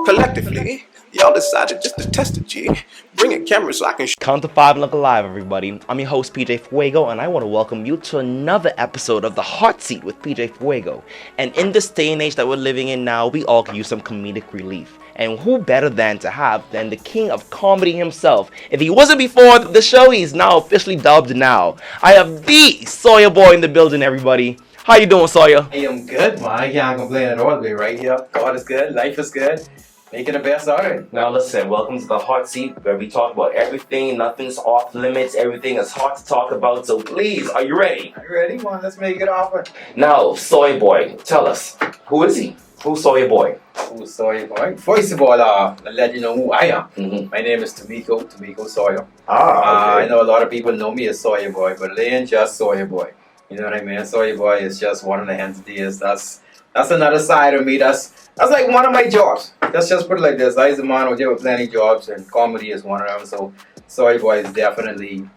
Collectively, y'all decided just to test it, G. Bring a camera so I can Count to five and look alive, everybody. I'm your host, PeeJae Fuego, and I want to welcome you to another episode of The Hot Seat with PeeJae Fuego. And in this day and age that we're living in now, we all can use some comedic relief. And who better than the king of comedy himself? If he wasn't before the show, he's now officially dubbed now. I have the Sawyer Boy in the building, everybody. How you doing, Sawyer? I am good, man. I can't complain at all. We're right here. God is good. Life is good. Making the best out of it. Now listen, welcome to The Hot Seat, where we talk about everything, nothing's off limits, everything is hot to talk about, so please, are you ready? Are you ready, man? Let's make it happen. Now, Sawyer Boy, tell us, who is he? Who's Sawyer Boy? Who's Sawyer Boy? First of all, I'll let you know who I am. Mm-hmm. My name is Tomiko Sawyer. Okay. I know a lot of people know me as Sawyer Boy, but it ain't just Sawyer Boy. You know what I mean? Sawyer Boy is just one of the entities. That's another side of me. That's like one of my jobs. Let's just put it like this. I was a man who did plenty of jobs, and comedy is one of them. So Sawyer Boy is definitely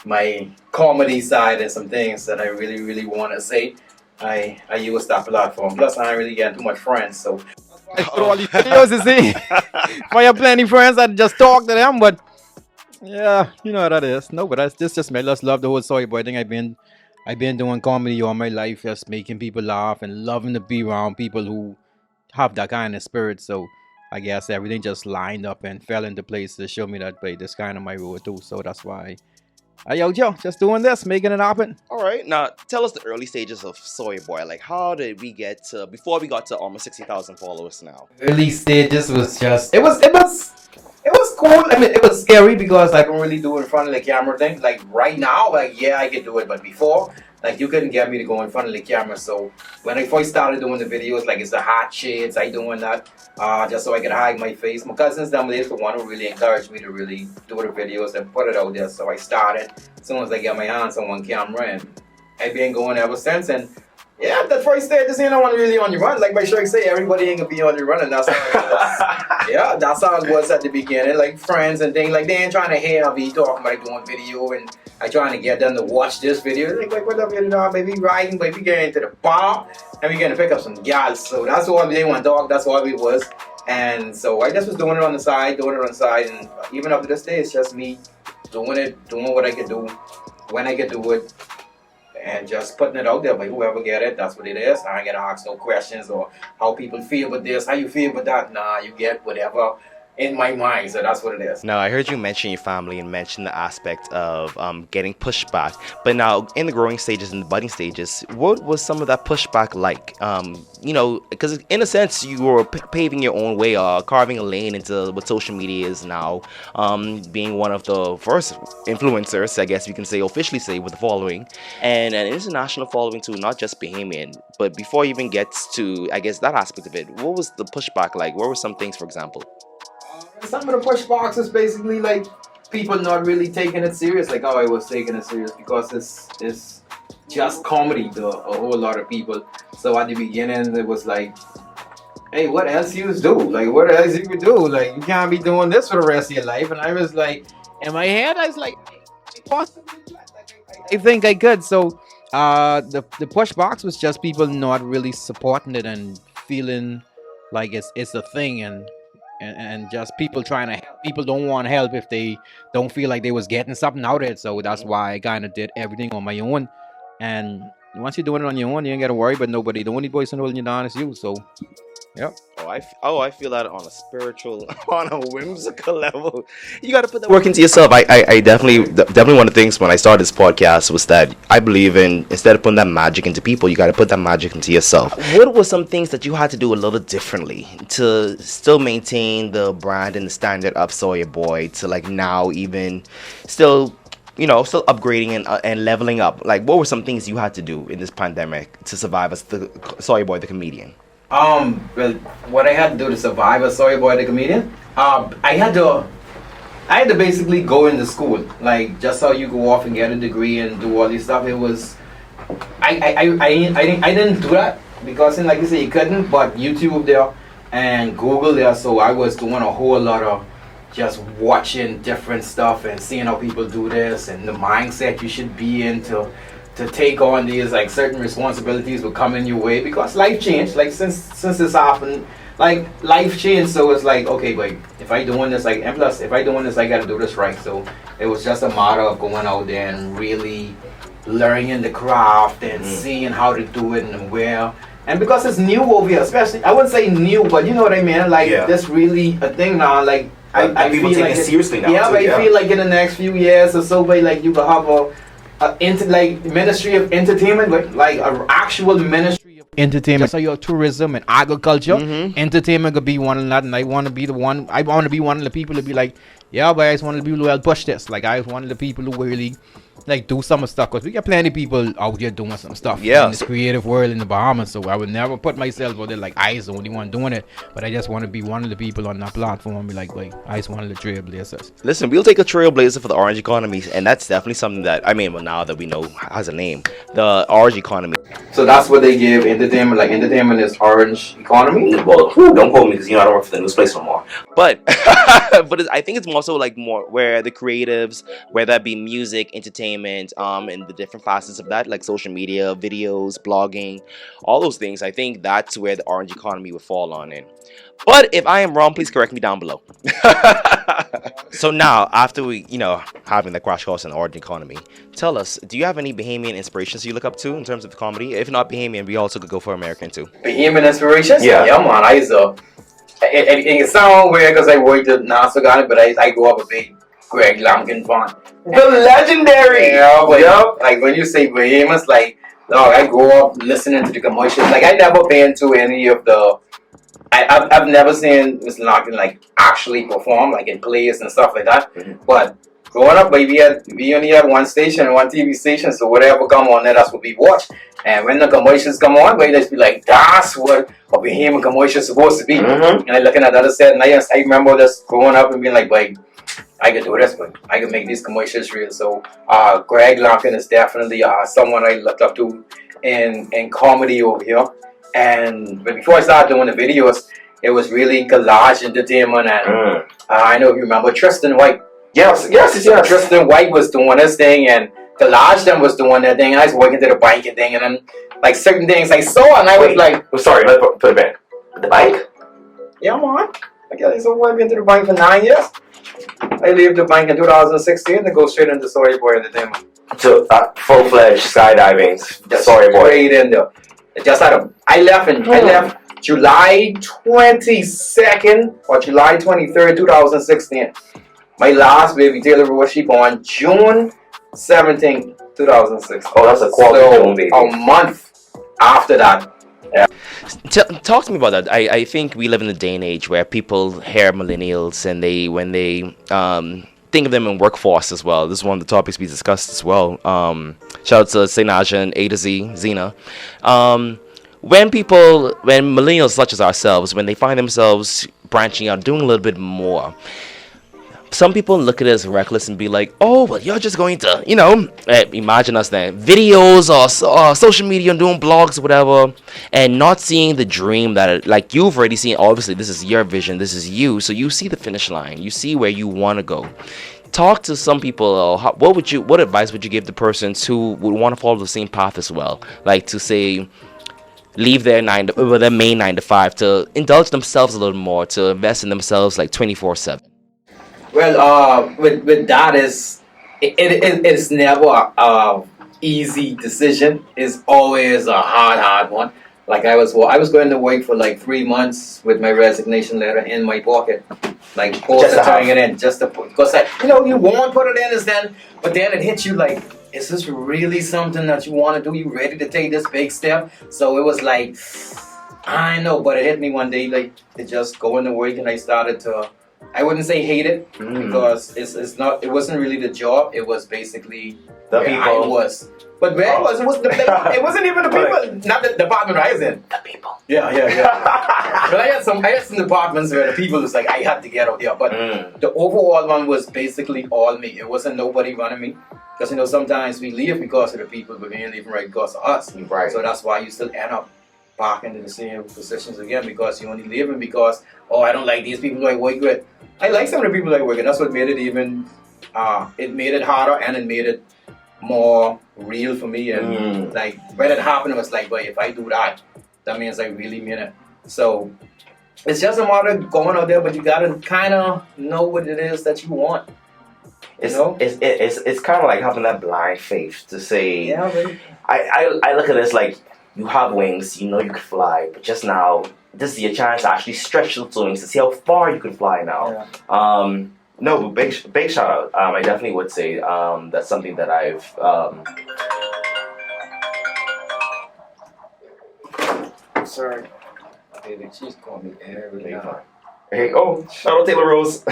my comedy side, and some things that I really, really want to say. I use that platform. Plus, I ain't really getting too much friends, so. I put all these videos, you see. If I have plenty friends, I just talk to them, but yeah, you know how that is. No, but that's just me. I just love the whole Sawyer Boy thing. I've been doing comedy all my life, just making people laugh and loving to be around people who have that kind of spirit. So I guess everything just lined up and fell into place to show me that this kind of my road too. So that's why yo, just doing this, making it happen. All right, now tell us the early stages of Sawyer Boy. Like, how did we get to, before we got to almost 60,000 followers now? Early stages was just it was cool. I mean, it was scary because I don't really do it in front of the camera thing. Like right now, like yeah, I can do it, but before, like you couldn't get me to go in front of the camera. So when I first started doing the videos, like it's the hot shades, I doing that just so I could hide my face. My cousins down there is the one who really encouraged me to really do the videos and put it out there. So I started as soon as I got my hands on one camera, and I've been going ever since. And yeah, that first stage just ain't no one really on your run. Like my shirt say, everybody ain't gonna be on your run, and that's how it was. Yeah, that's how it was at the beginning. Like friends and things, like they ain't trying to hear me talking about doing video, and I trying to get them to watch this video. Like what up, you know, baby riding, baby getting to the bar, and we gonna pick up some gals. So that's all they want, dog. That's all it was. And so I just was doing it on the side, and even up to this day, it's just me doing what I can do, when I can do it. And just putting it out there, but whoever get it, that's what it is. I ain't gonna ask no questions or how people feel about this, how you feel about that. Nah, you get whatever in my mind, so that's what it is. Now, I heard you mention your family and mention the aspect of getting pushback. But now, in the growing stages and the budding stages, what was some of that pushback like? You know, because in a sense, you were paving your own way, carving a lane into what social media is now, being one of the first influencers, I guess you can say, officially say, with the following, and an international following too, not just Bahamian. But before you even get to, I guess, that aspect of it, what was the pushback like? What were some things, for example? Some of the pushbacks is basically like people not really taking it serious, like how I was taking it serious, because it's just comedy to a whole lot of people. So at the beginning it was like, hey, what else you do? Like what else you could do? Like you can't be doing this for the rest of your life. And I was like, in my head I was like, I think I could. So the pushbacks was just people not really supporting it and feeling like it's a thing, and just people trying to help. People don't want help if they don't feel like they was getting something out of it. So that's why I kind of did everything on my own. And once you're doing it on your own, you ain't got to worry about nobody. The only person holding you down is you. So, yep. I feel that on a spiritual, on a whimsical level. You got to put that work into yourself. I definitely one of the things when I started this podcast was that I believe in, instead of putting that magic into people, you got to put that magic into yourself. What were some things that you had to do a little differently to still maintain the brand and the standard of Sawyer Boy to like now even still, you know, still upgrading and leveling up? Like, what were some things you had to do in this pandemic to survive as the Sawyer Boy the comedian? Well, what I had to do to survive as Sawyer Boy the comedian, I had to basically go into school, like just how you go off and get a degree and do all this stuff. It was, I didn't do that because, like you say, you couldn't. But YouTube there and Google there, so I was doing a whole lot of just watching different stuff and seeing how people do this and the mindset you should be in to take on these, like, certain responsibilities will come in your way because life changed. Like since this happened, like life changed. So it's like, okay, but if I doing this, like, and plus if I doing this, I got to do this right. So it was just a matter of going out there and really learning the craft and seeing how to do it and where. And because it's new over here, especially, I wouldn't say new, but you know what I mean. Like this really a thing now. Like I people feel take like it seriously now. Yeah, too, but I feel like in the next few years or so, but like you could have like Ministry of Entertainment, but like an actual ministry of entertainment. So your tourism and agriculture, entertainment could be one of that, and I want to be the one. I want to be one of the people to be like, yeah, but I just want to be people who help push this. Like I was one of the people who really like do some stuff, because we got plenty of people out here doing some stuff in this creative world in the Bahamas. So I would never put myself out there like I was the only one doing it, but I just want to be one of the people on that platform and be like I just one of the trailblazers. Listen, we'll take a trailblazer for the orange economy, and that's definitely something that, I mean, well, now that we know has a name, the orange economy. So that's what they give entertainment. Like entertainment is orange economy. Well, don't quote me, because you know I don't work for the news place no more. But I think it's more so like more where the creatives, whether that be music, entertainment, and the different facets of that, like social media, videos, blogging, all those things. I think that's where the orange economy would fall on in. But if I am wrong, please correct me down below. So now, after we, having the crash course in the orange economy, tell us, do you have any Bahamian inspirations you look up to in terms of comedy? If not Bahamian, we also could go for American too. Bahamian inspirations? Yeah, man. It sounds weird because I worked at NASA Ghana, but I grew up a big Greg Lampkin fan. The legendary! Yeah, but like when you say Bahamians, like, dog, I grew up listening to the commercials. Like I never been to any of the. I've never seen Mr. Lampkin like actually perform like in plays and stuff like that. But growing up, we only had one station, one TV station, so whatever come on there, that's what we watch. And when the commercials come on, we just be like, that's what a Bahamian commercial is supposed to be. And I looking at the other set, and I remember just growing up and being like, I could do this, but I could make these commercials real. So Greg Lampkin is definitely someone I looked up to in comedy over here. But before I started doing the videos, it was really collage entertainment, and I know if you remember Tristan White. Yes. Tristan White was doing his thing, and Collage them was doing their thing, and I was working to the bike and thing, and then like certain things I saw, and I was like, sorry, let's put it back. The bike? Yeah, man. I guess I've been to the bike for 9 years. I left the bike in 2016 to go straight into Sawyer Boy Entertainment. So full-fledged skydiving, Sawyer Boy. Straight in there. I left July 22nd or July 23rd, 2016. My last baby Taylor was she born June 17th, 2006. Oh, that's a quality baby. A month after that. Yeah. Talk to me about that. I think we live in a day and age where people hear millennials and when they think of them in workforce as well. This is one of the topics we discussed as well. Shout out to Senaja and A to Z, Zena. When millennials such as ourselves, when they find themselves branching out, doing a little bit more, some people look at it as reckless and be like, oh, well, you're just going to, imagine us then, videos or social media and doing blogs or whatever, and not seeing the dream that, like, you've already seen. Obviously, this is your vision, this is you, so you see the finish line, you see where you want to go. Talk to some people. What advice would you give to persons who would want to follow the same path as well? Like, to say, leave their main 9 to 5 to indulge themselves a little more, to invest in themselves like 24/7. Well, with that it's never a easy decision. It's always a hard one. Like I was going to work for like 3 months with my resignation letter in my pocket, like turning it in, just to put, because you won't put it in, but then it hits you like, is this really something that you want to do? You ready to take this big step? So it was like, I know, but it hit me one day, like to just go into work, and I started to. I wouldn't say hate it, because it wasn't really the job. It was basically the where people. I was. But where it wasn't even the people, not the department I was in. The people. Yeah. But I had some departments where the people was like, I had to get out there. But the overall one was basically all me. It wasn't nobody running me. Because sometimes we leave because of the people, but we ain't leaving right because of us. Right. So that's why you still end up back into the same positions again, because you only leaving because, I don't like these people who I work with. I like some of the people I work with. That's what made it even, it made it harder, and it made it more real for me. And like when it happened, it was like, if I do that, that means I really mean it. So it's just a matter of going out there, but you gotta kind of know what it is that you want. It's kind of like having that blind faith to say. Yeah, baby. I look at this like you have wings, you know you could fly, but just now this is your chance to actually stretch those wings to see how far you can fly now. Yeah. No, but big shout out. I definitely would say that's something that I've. Sorry, baby, she's calling me every night. Hey, oh, shout out Taylor Rose.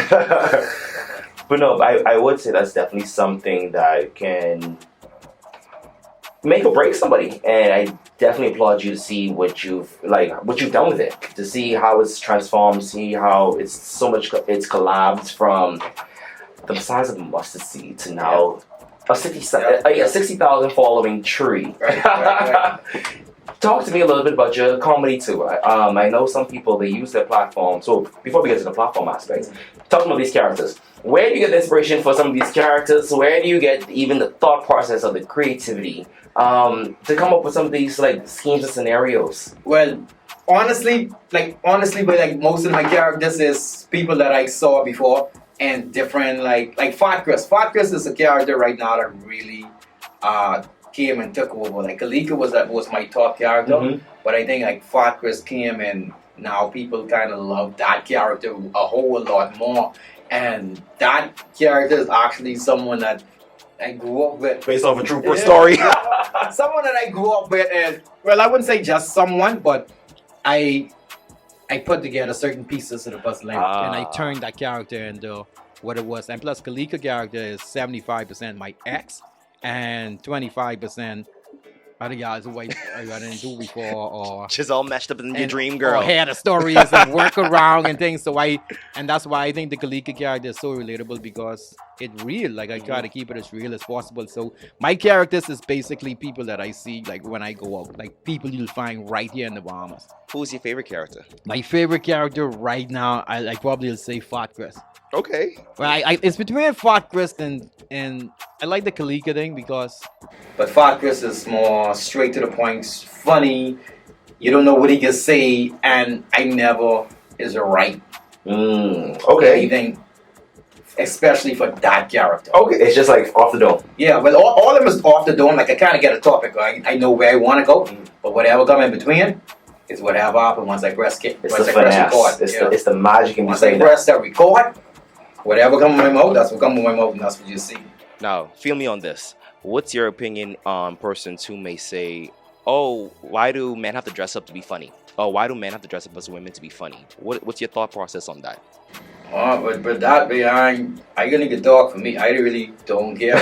But no, I would say that's definitely something that can make or break somebody, and I definitely applaud you to see what you've done with it, to see how it's transformed, see how it's collapsed from the size of a mustard seed to now a 60,000 following tree. Right. Talk to me a little bit about your comedy too. I know some people, they use their platform. So before we get to the platform aspects, talking about these characters, where do you get the inspiration for some of these characters? Where do you get even the thought process of the creativity to come up with some of these like schemes and scenarios? Well, honestly, but like most of my characters is people that I saw before and different like Fat Chris. Fat Chris is a character right now that really came and took over. Like Kalika was my top character, but I think like Fat Chris came and now people kind of love that character a whole lot more. And that character is actually someone that I grew up with. Based off a true story. Someone that I grew up with, and well, I wouldn't say just someone, but I put together certain pieces of the puzzle, and I turned that character into what it was. And plus, Kalika character is 75% my ex, and 25% other guys who I didn't do before, or Just all meshed up in your dream girl. or had the stories and work around and things. So and that's why I think the Kalika character is so relatable, because it's real. Like I try to keep it as real as possible. So my characters is basically people that I see like when I go out, like people you'll find right here in the Bahamas. Who's your favorite character? My favorite character right now, I probably will say Fat Chris. Okay. Well, it's between Fat Chris and I like the Kalika thing because. But Fat Chris is more straight to the point, funny. You don't know what he can say, and I never is right. Okay. Anything, especially for that character. Okay, it's just like off the dome. Yeah, well, all of them is off the dome. Like I kind of get a topic. I know where I want to go, but whatever come in between is whatever happens once I press record. It's the magic in once I press that record. Whatever comes in my mouth, that's what comes in my mouth, and that's what you see. Now, feel me on this. What's your opinion on persons who may say, "Oh, why do men have to dress up to be funny? Oh, why do men have to dress up as women to be funny?" What's your thought process on that? But that behind, I gonna get dog for me. I really don't care.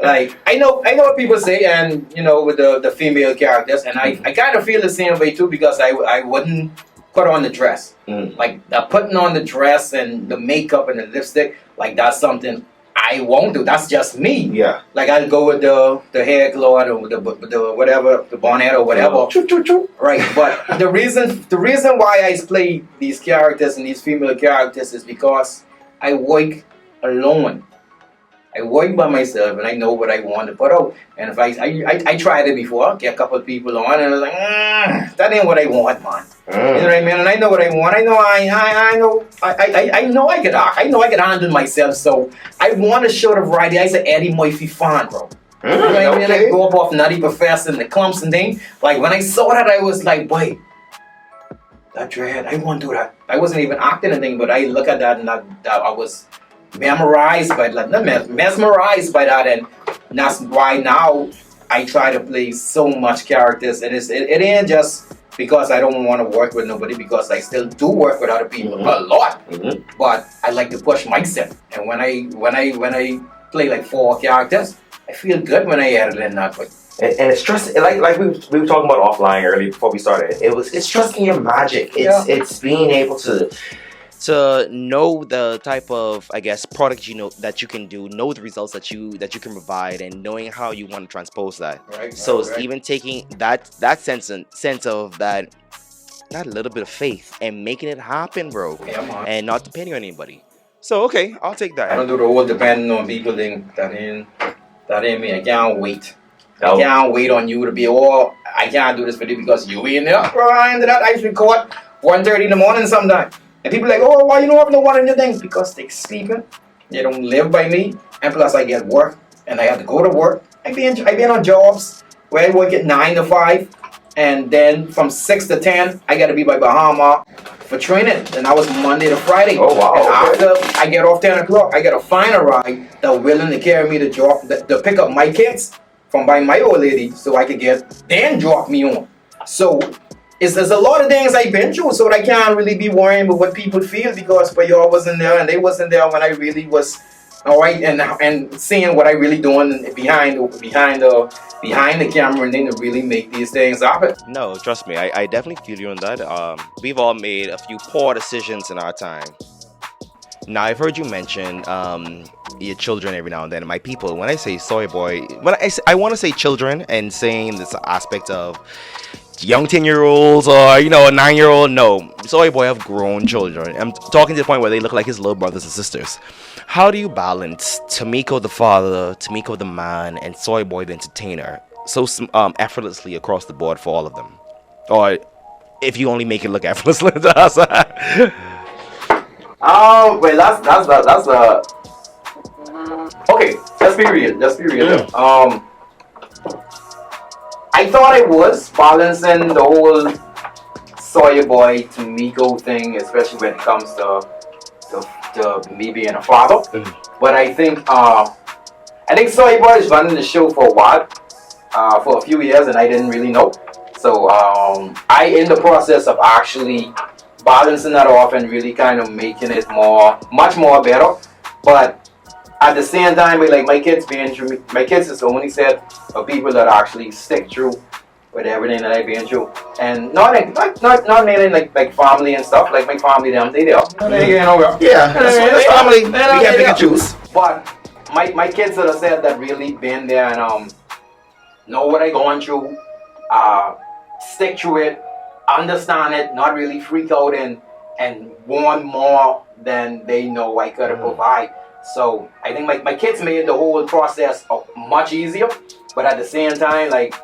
Like I know what people say, and you know with the female characters, and I kind of feel the same way too, because I wouldn't put on the dress. Like putting on the dress and the makeup and the lipstick, like that's something I won't do. That's just me. Yeah. Like I'll go with the hair cloth or the whatever, the bonnet or whatever. Right. But the reason why I play these characters and these female characters is because I work alone. I work by myself and I know what I want to put out. And if I tried it before, get a couple of people on, and I was like, that ain't what I want, man. You know what I mean? And I know what I want. I know I know I could act. I know I could handle myself. So I want to show the variety. I said Eddie Murphy fan, bro. You know what I mean? I go up off Nutty Professor and the clumps and things. Like when I saw that, I was like, boy, that dread, I want to do that. I wasn't even acting anything, but I look at that and I was memorized by that, mesmerized by that, and that's why now I try to play so much characters, and it ain't just because I don't want to work with nobody, because I still do work with other people a lot, but I like to push myself, and when I play like 4 characters, I feel good when I add it in that way. And it's trust, like we were talking about offline earlier before we started. It's trusting your magic. It's being able to know the type of, I guess, product that you can do, know the results that you can provide, and knowing how you want to transpose that. Right. So it's even taking that sense of that little bit of faith and making it happen, bro. Yeah, man. And not depending on anybody. So okay, I'll take that. I don't do the whole depending on people thing. That ain't me. I can't wait. Oh. I can't wait on you to be I can't do this for you because you in there. Bro, I ended that ice record. 1:30 in the morning sometimes. And people like, oh, why you don't have no water in your things? Because they sleeping. They don't live by me. And plus I get work and I have to go to work. I been on jobs where I work at 9 to 5. And then from 6 to 10, I got to be by Bahama for training. And that was Monday to Friday. Oh, wow, And okay. after I get off 10 o'clock, I got to find a ride that willing to carry me to pick up my kids from by my old lady so I could then drop me on. So there's a lot of things I've been through, so I can't really be worrying about what people feel because for y'all wasn't there and they wasn't there when I really was alright and seeing what I really doing behind the camera and then to really make these things happen. No, trust me, I definitely feel you on that. We've all made a few poor decisions in our time. Now, I've heard you mention your children every now and then. My people, when I say Sawyer Boy, I want to say children and saying this aspect of young 10-year-olds or, a 9-year-old. No, Sawyer Boy have grown children. I'm talking to the point where they look like his little brothers and sisters. How do you balance Tamiko the father, Tamiko the man, and Sawyer Boy the entertainer so effortlessly across the board for all of them? Or if you only make it look effortlessly to us. Well, that's okay. Let's be real. I thought I was balancing the whole Sawyer Boy to Miko thing, especially when it comes to me being a father. But I think Sawyer Boy is running the show for a while, for a few years, and I didn't really know. So I in the process of actually balancing that off and really kind of making it much more better. But at the same time, like my kids is the only set of people that actually stick through with everything that I've been through. And not mainly like family and stuff. Like my family, they there. Yeah, that's family. We can't pick and choose. But my kids that are said that really been there and know what I going through, stick through it, understand it, not really freak out and want more than they know I could provide. So I think my kids made the whole process much easier, but at the same time, like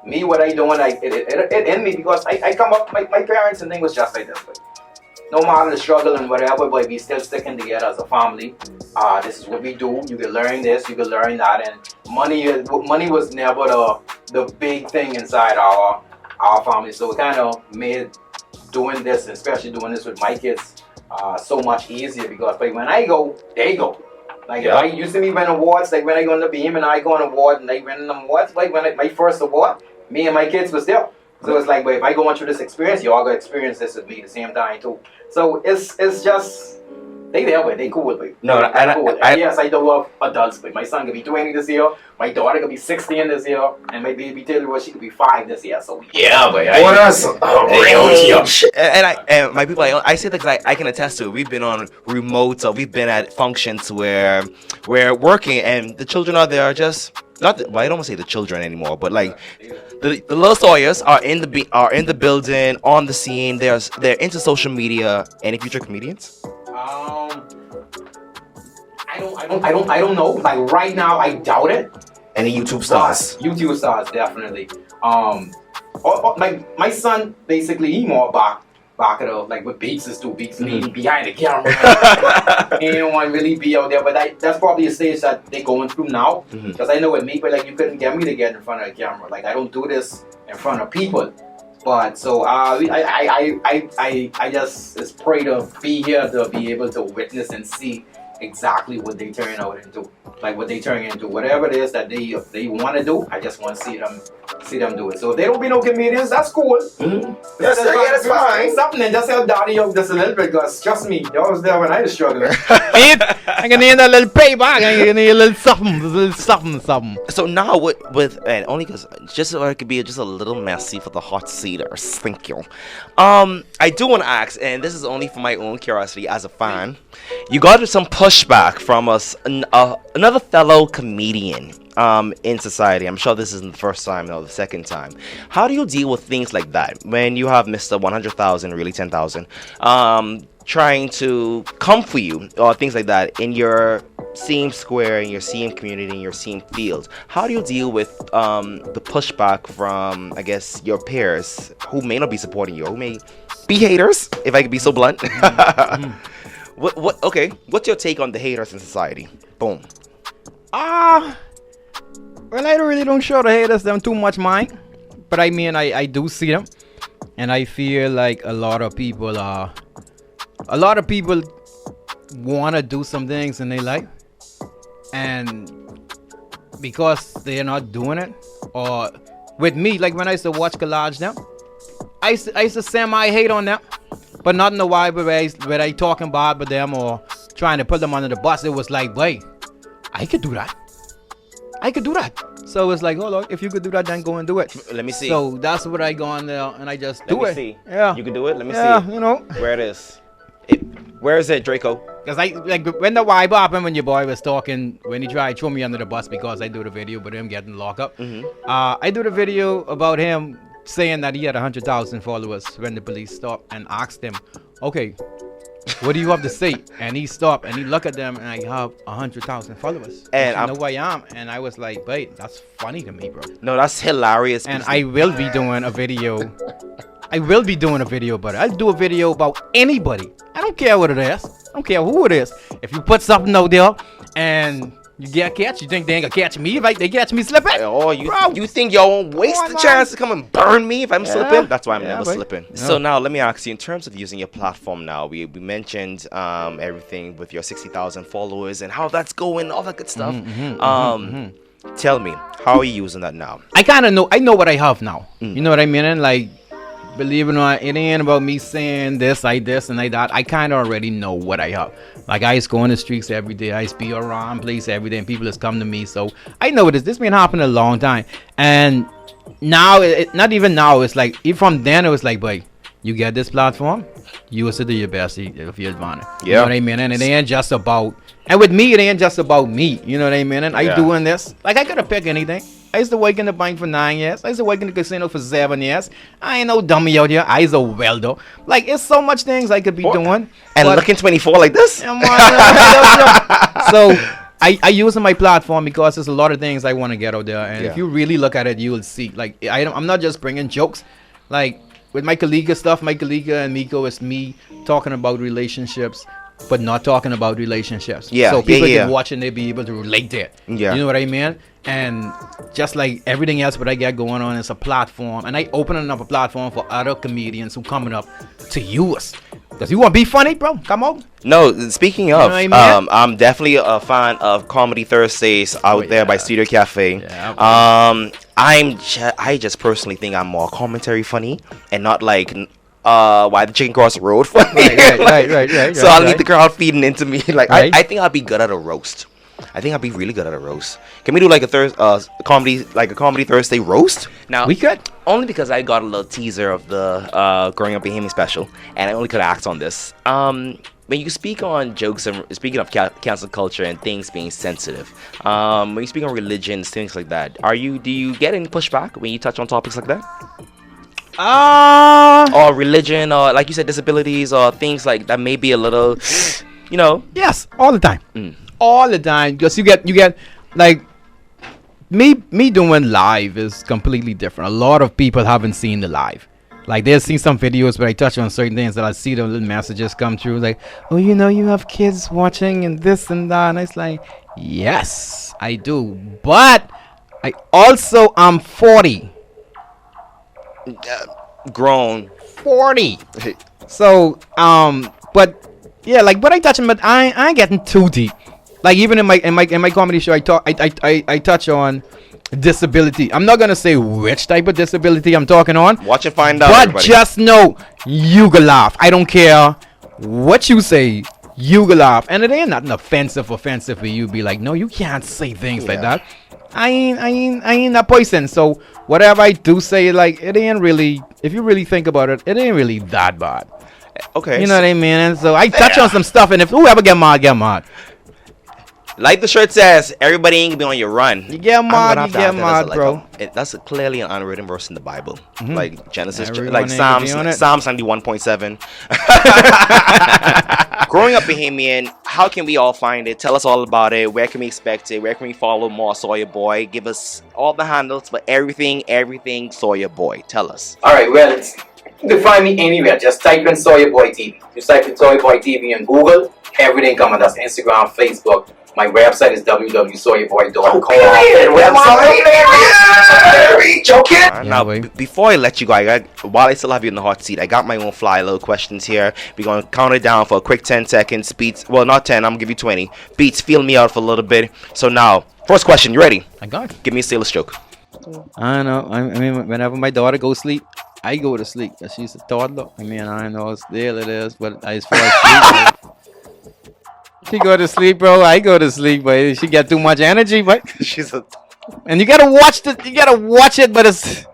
me, what I doing, it in me because I come up, my parents and thing was just like this. Like, no matter the struggle and whatever, but we still sticking together as a family. This is what we do. You can learn this, you can learn that, and money was never the big thing inside our family. So it kind of made doing this, especially doing this with my kids, so much easier because like when I go, they go. Like if I used to me win awards, like when I go on the beam and I go on award and they win them awards, like when my first award, me and my kids was there. So it's like, but if I go on through this experience, you all gonna experience this with me the same time too. So it's just they there, but they cool with me. No, yes, I do love adults. But my son could be 20 this year, my daughter could be 16 this year, and my baby Taylor, she could be 5 this year. So yeah, but and my people, I say that because I can attest to it. We've been on remote, or we've been at functions where we're working, and the children are there just not. Well, I don't want to say the children anymore, but like the little Sawyers are in the building, on the scene. They're into social media. Any future comedians? I don't know. Like right now, I doubt it. Any YouTube stars? YouTube stars, definitely. My son basically he more back at like what Beats is do. Beats me behind the camera. He don't want to really be out there, but that's probably a stage that they going through now. Because I know with me, but like you couldn't get me to get in front of the camera. Like I don't do this in front of people. But so I just pray to be here to be able to witness and see exactly what they turn out into, like what they turn into, whatever it is that they want to do. I just want to see them do it. So if they don't be no comedians, that's cool. That's fine. Something and just help Daddy out just a little bit, because trust me, y'all was there when I was struggling. I can need a little payback. I can need a little something. So now with and only because just so it could be just a little messy for the hot seaters. Thank you. I do want to ask, and this is only for my own curiosity as a fan. You got some pushback from another fellow comedian in society. I'm sure this isn't the first time or the second time. How do you deal with things like that when you have Mr. 100,000, really 10,000, trying to come for you or things like that in your same square, in your same community, in your same field? How do you deal with the pushback from, I guess, your peers who may not be supporting you, who may be haters, if I could be so blunt. Okay, what's your take on the haters in society? Boom. Well, I really don't show the haters them too much mind, but I mean, I do see them, and I feel like a lot of people want to do some things in their life, and because they're not doing it, or with me, like when I used to watch collage them, I used to semi-hate on them, but not in the way where I talking bad with them or trying to put them under the bus. It was like, wait, I could do that. So it's like, oh Lord, if you could do that, then go and do it. Let me see. So that's what I go on there and I just do it. Let me see. Yeah. You can do it? Let me see. Yeah, you know. Where it is. Where is it, Draco? Because I like when the vibe happened when your boy was talking, when he tried to throw me under the bus because I do the video but him getting locked up. I do the video about him saying that he had 100,000 followers when the police stopped and asked him, okay, what do you have to say? And he stopped and he looked at them and I have 100,000 followers. And you know who I am? And I was like, wait, that's funny to me, bro. No, that's hilarious. And I will be doing a video. But I'll do a video about anybody. I don't care what it is. I don't care who it is. If you put something out there and you get catch, you think they ain't gonna catch me if they catch me slipping? Oh, you think y'all won't waste the chance to come and burn me if I'm slipping? That's why I'm never slipping. Yeah. So now let me ask you, in terms of using your platform now, we mentioned everything with your 60,000 followers and how that's going, all that good stuff. Tell me, how are you using that now? I kind of know. I know what I have now. You know what I mean? And like, believe it or not, it ain't about me saying this, I that. I kind of already know what I have. Like, I used to go on the streets every day. I used to be around place every day, and people just come to me. So I know it is. This been happening a long time. And now, not even now, it's like, even from then, it was like, boy, you get this platform, use it to your best if you want it. You know what I mean? And it ain't just about, and with me, it ain't just about me. You know what I mean? And I doing this, like, I could have picked anything. I used to work in the bank for 9 years. I used to work in the casino for 7 years. I ain't no dummy out here. I is a welder. Like, it's so much things I could be doing. And looking 24 like this? So I use my platform because there's a lot of things I want to get out there. And if you really look at it, you will see. Like, I'm not just bringing jokes. Like, with my colleague stuff, my colleague and Miko, is me talking about relationships, but not talking about relationships. So people can watch and they be able to relate to it. You know what I mean? And just like everything else what I got going on, is a platform, and I opening up a platform for other comedians who coming up to use. Because you want to be funny, bro? Come on. No, speaking of, you know what I mean? I'm definitely a fan of Comedy Thursdays out there by Studio Cafe. I just personally think I'm more commentary funny and not like why the chicken cross the road funny. Right. So I'll need the crowd feeding into me. Like I think I'll be good at a roast. I think I'd be really good at a roast. Can we do like a comedy Thursday roast? Now we could. Only because I got a little teaser of the Growing Up Bohemian special, and I only could act on this. When you speak on jokes and speaking of cancel culture and things being sensitive, when you speak on religions, things like that, do you get any pushback when you touch on topics like that? Or religion, or like you said, disabilities, or things like that may be a little, you know? Yes, all the time. All the time, because you get like me doing live is completely different. A lot of people haven't seen the live. Like, they've seen some videos where I touch on certain things that I see the little messages come through, like, oh, you know, you have kids watching and this and that. And it's like, yes, I do, but I also am 40. Grown 40. So but yeah, like, but I touch them, but I ain't getting too deep. Like, even in my comedy show, I touch on disability. I'm not gonna say which type of disability I'm talking on. Watch and find out. But everybody. just know you can laugh. I don't care what you say. You can laugh, and it ain't nothing offensive for you. Be like, no, you can't say things like that. I ain't that person. So whatever I do say, like, it ain't really. If you really think about it, it ain't really that bad. Okay. You know what I mean? And so I touch on some stuff, and if whoever get mad, get mad. Like the shirt says, everybody ain't gonna be on your run. You get mad, bro. That's clearly an unwritten verse in the Bible, like Genesis, Everyone like Psalms 91.7. Growing Up Bohemian, how can we all find it? Tell us all about it. Where can we expect it? Where can we follow more Sawyer Boy? Give us all the handles for everything Sawyer Boy. Tell us. All right, well, You can find me anywhere. Just type in Sawyer Boy TV. Just type in Sawyer Boy TV in Google. Everything coming. That's Instagram, Facebook. My website is www.sawyerboy.com. Now, before I let you go, while I still have you in the hot seat, I got my own fly little questions here. We're going to count it down for a quick 10 seconds. Beats, well, not 10, I'm going to give you 20. Beats, feel me out for a little bit. So now, first question, you ready? I got it. Give me a sailor stroke. I know. I mean, whenever my daughter goes sleep, I go to sleep. She's a toddler. I mean, I know it's there it is, but I just fall asleep. She go to sleep, bro. I go to sleep, but she got too much energy, but She's a... and you gotta watch it. You gotta watch it, but it's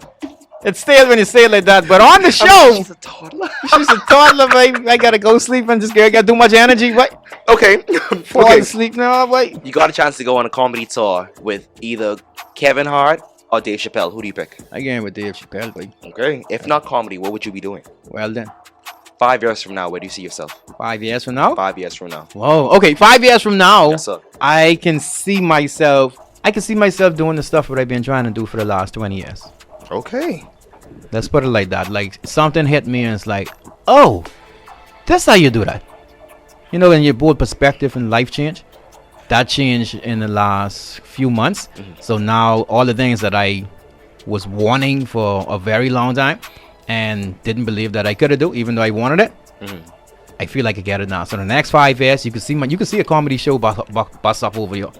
stale when you say it like that. But on the show, She's a toddler. she's a toddler, baby. I gotta go sleep and this girl got too much energy, but Okay. fall Okay. asleep now, wait. You got a chance to go on a comedy tour with either Kevin Hart or Dave Chappelle. Who do you pick? I going with Dave Chappelle, baby. Okay. If not comedy, what would you be doing? Well then, 5 years from now, where do you see yourself? 5 years from now. 5 years from now. Whoa. Okay, 5 years from now. Yes, sir. I can see myself doing the stuff that I've been trying to do for the last 20 years. Okay. Let's put it like that. Like something hit me and it's like, oh, that's how you do that. You know, when your bold perspective and life change, that changed in the last few months. So now all the things that I was wanting for a very long time and didn't believe that I could do, even though I wanted it, I feel like I get it now. So the next 5 years, you can see a comedy show bust up over here.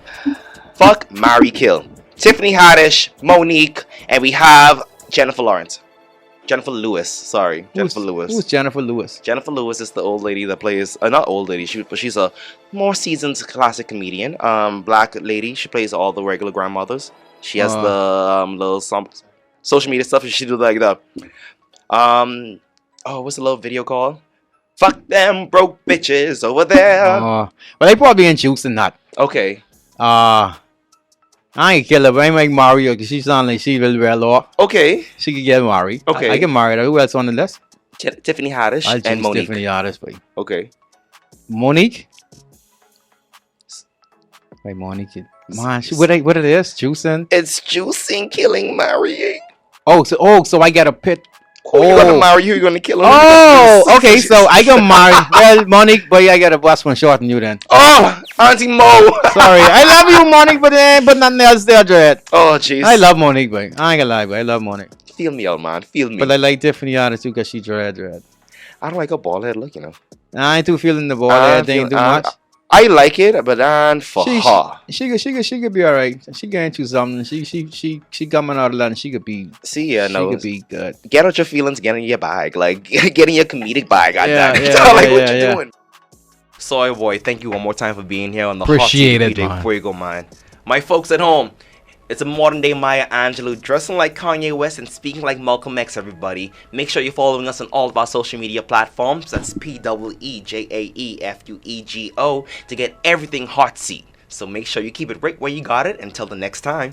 Fuck, marry, kill. Tiffany Haddish, Monique, and we have Jennifer Lawrence. Jennifer Lewis, sorry. Jennifer Lewis. Who's Jennifer Lewis? Jennifer Lewis is the old lady that plays, not old lady, but she's a more seasoned classic comedian. Black lady. She plays all the regular grandmothers. She has the little social media stuff. She do like the what's the little video called? Fuck them broke bitches over there. Well, they probably ain't juicing that. Okay. I ain't kill her, but I make Mario because she sound like she will well off. Okay. She could get married. Okay. I get married. Who else on the list? Tiffany Haddish I'll and choose Monique. Tiffany Haddish, boy. Okay. Monique. Wait, Monique. Man, what it is? Juicing. It's juicing, killing, marrying. So I got a pit. Who you gonna marry? Who you gonna kill? Oh, okay. So I got married. Well, Monique, boy, I got a bust one short than you then. Oh, Auntie Mo. Sorry, I love you, Monique, but nothing else there, Dread. Oh, jeez. I love Monique, boy. I ain't gonna lie, boy. I love Monique. Feel me out, man. Feel me. But I like Tiffany Haddish too because she dread. I don't like a bald head look, you know. I ain't too feeling the ball head thing too much. I like it, but for her. She could be alright. She getting to something. She coming out of that and she could be. See, yeah, no. She could be good. Get out your feelings, get in your bag. Like, get in your comedic bag. Yeah, What you doing? Sawyer Boy, thank you one more time for being here on the Appreciate hot it, PeeJae man. Fuego, man. My folks at home, it's a modern day Maya Angelou, dressing like Kanye West and speaking like Malcolm X, everybody. Make sure you're following us on all of our social media platforms. That's PeeJae Fuego to get everything hot seat. So make sure you keep it right where you got it. Until the next time.